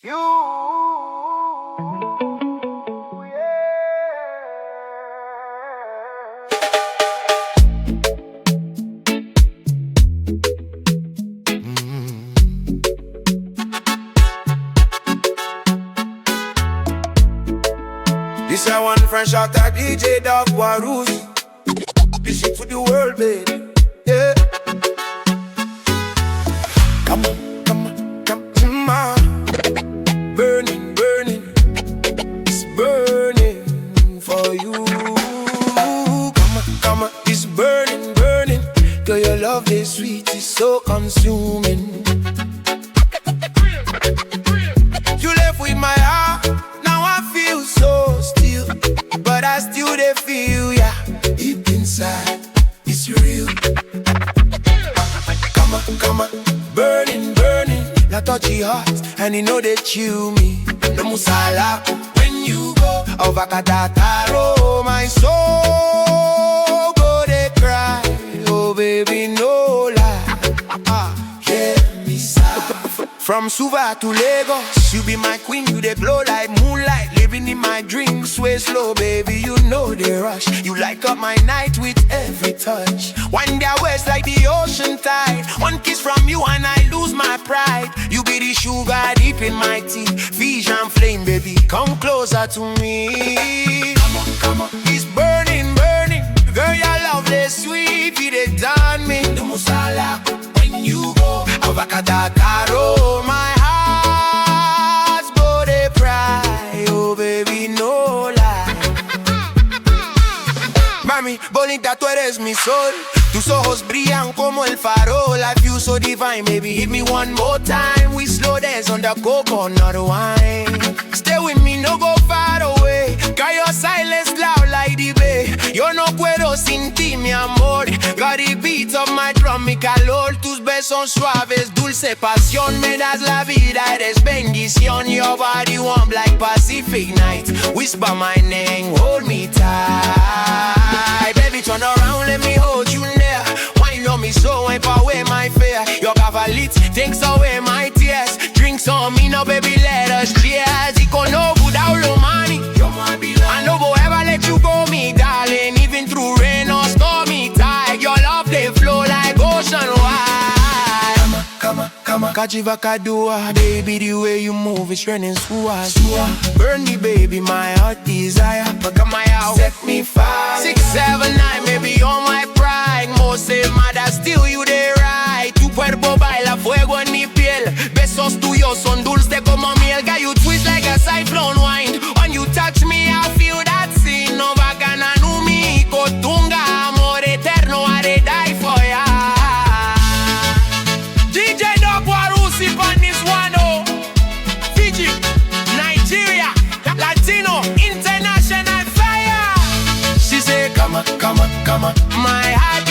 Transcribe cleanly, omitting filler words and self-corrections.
This I one fresh out that DJ Dog Warusi. This shit for the world, baby. Yeah. Come on, come on, come on. Burning, burning, it's burning for you. Come on, it's burning, burning. Girl, your love is sweet, it's so consuming. You left with my heart, now I feel so still, but I still dey feel ya deep inside. It's real. Come on, burning, burning. La touchy heart, and you know they chill me. No musala when you go. Ovakatataro, my soul go they cry. Oh baby, no lie. Yeah, me sigh. From Suva to Lagos, you be my queen, you they glow like moonlight. Living in my dreams, way slow, baby, you know they rush. You light up my night with every touch. Wind their waist like the ocean tide. One kiss from you and I lose my pride. You be the sugar deep in my tea. Fijian flame, baby, come closer to me. Come on, it's burning, burning. Girl, your love is sweet, it is done me. No musala when you go. Avakatataro, my heart go they cry. Oh baby, no lie. Mami, bonita, tú eres mi sol. Tus ojos brillan como el farol. I feel so divine, baby, hit me one more time. We slow dance on the coconut wine. Stay with me, no go far away. Got your silence loud like the bay. Yo no puedo sin ti, mi amor. Got the beat of my drum, mi calor. Tus besos suaves, dulce pasión. Me das la vida, eres bendición. Your body warm like Pacific night. Whisper my name, hold me tight. Baby, turn around, let me hold you near. Wine on me so, wipe away my fear. Your cavalit takes away my tears. Drinks on me now, baby, let us cheers. Y con no good lo money, I no go ever let you go, me darling. Even through rain or stormy tide, your love they flow like ocean wide. Come on, Kachiva Kadua, baby, the way you move is running Suva. Burn me, baby, my heart desire. But come my out, set me fire. 6, 7, 9, baby, you're my pride. Most say mother, still you they right. Tu cuerpo baila fuego en mi piel. Besos tuyos son dulce como miel. Got you twist like a cyclone wind. When you touch me, I feel that sin. No bacana numi, kotunga, amor eterno, I dey die for ya. DJ Dog Warusi on this one, oh. Fiji, Nigeria, Latino, international fire. She say, come on, my heart